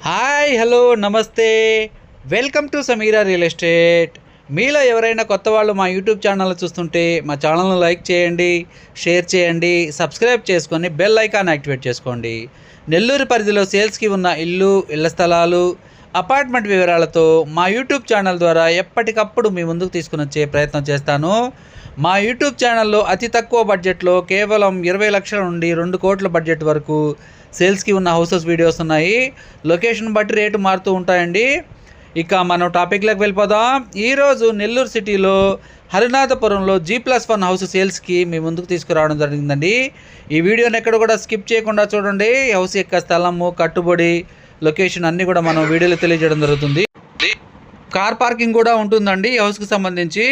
Hi hello నమస్తే welcome to Sameera real estate. మీలో ఎవరైనా కొత్త వాళ్ళు మా యూట్యూబ్ ఛానల్ చూస్తుంటే మా ఛానల్ను లైక్ చేయండి, షేర్ చేయండి, సబ్స్క్రైబ్ చేసుకొని బెల్ ఐకాన్ యాక్టివేట్ చేసుకోండి. నెల్లూరు పరిధిలో సేల్స్కి ఉన్న ఇళ్ల స్థలాలు, అపార్ట్మెంట్ వివరాలతో మా యూట్యూబ్ ఛానల్ ద్వారా ఎప్పటికప్పుడు మీ ముందుకు తీసుకుని వచ్చే ప్రయత్నం చేస్తాను. మా యూట్యూబ్ ఛానల్లో అతి తక్కువ బడ్జెట్లో కేవలం 20 లక్షల నుండి 2 కోట్ల బడ్జెట్ వరకు సేల్స్కి ఉన్న హౌసెస్ వీడియోస్ ఉన్నాయి. లొకేషన్ బట్టి రేటు మారుతూ ఉంటాయండి. ఇక మనం టాపిక్లోకి వెళ్ళిపోదాం. ఈరోజు నెల్లూరు సిటీలో హరినాథపురంలో G+1 హౌస్ సేల్స్కి మీ ముందుకు తీసుకురావడం జరిగిందండి. ఈ వీడియోని ఎక్కడ కూడా స్కిప్ చేయకుండా చూడండి. హౌస్ యొక్క స్థలము, కట్టుబడి, లొకేషన్ అన్నీ కూడా మనం వీడియోలో తెలియజేయడం జరుగుతుంది. కార్ పార్కింగ్ కూడా ఉంటుందండి ఈ హౌస్కి సంబంధించి.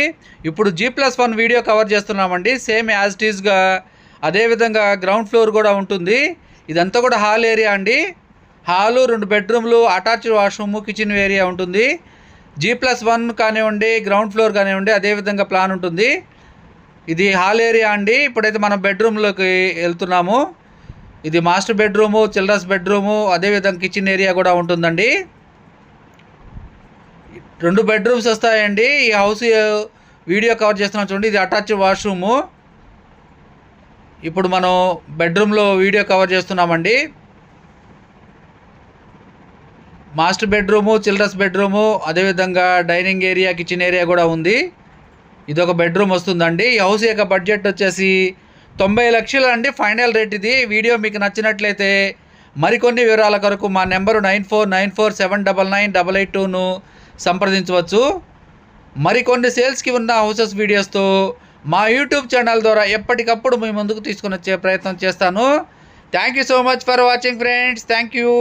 ఇప్పుడు G+1 వీడియో కవర్ చేస్తున్నామండి. సేమ్ యాజ్ ఇట్ ఈస్గా అదేవిధంగా గ్రౌండ్ ఫ్లోర్ కూడా ఉంటుంది. ఇదంతా కూడా హాల్ ఏరియా అండి. హాలు, 2 బెడ్రూమ్లు, అటాచ్డ్ వాష్రూమ్, కిచెన్ ఏరియా ఉంటుంది. G+1 కానివ్వండి, గ్రౌండ్ ఫ్లోర్ కానివ్వండి, అదేవిధంగా ప్లాన్ ఉంటుంది. ఇది హాల్ ఏరియా అండి. ఇప్పుడైతే మనం బెడ్రూమ్లోకి వెళ్తున్నాము. ఇది మాస్టర్ బెడ్రూము, చిల్డ్రన్స్ బెడ్రూము, అదేవిధంగా కిచెన్ ఏరియా కూడా ఉంటుందండి. 2 బెడ్రూమ్స్ వస్తాయండి. ఈ హౌస్ వీడియో కవర్ చేస్తున్నాం చూడండి. ఇది అటాచ్డ్ వాష్రూము. ఇప్పుడు మనం బెడ్రూమ్లో వీడియో కవర్ చేస్తున్నామండి. మాస్టర్ బెడ్రూము, చిల్డ్రన్స్ బెడ్రూము, అదేవిధంగా డైనింగ్ ఏరియా, కిచెన్ ఏరియా కూడా ఉంది. ఇది ఒక బెడ్రూమ్ వస్తుందండి. ఈ హౌస్ యొక్క బడ్జెట్ వచ్చేసి 90 లక్షలు అండి ఫైనల్ రేట్ ఇది. వీడియో మీకు నచ్చినట్లయితే మరికొన్ని వివరాల కొరకు మా నెంబరు 9494799882ను సంప్రదించవచ్చు. మరికొన్ని సేల్స్కి ఉన్న హౌసెస్ వీడియోస్తో మా యూట్యూబ్ ఛానల్ ద్వారా ఎప్పటికప్పుడు మీ ముందుకు తీసుకుని వచ్చే ప్రయత్నం చేస్తాను. Thank you so much for watching friends. Thank you.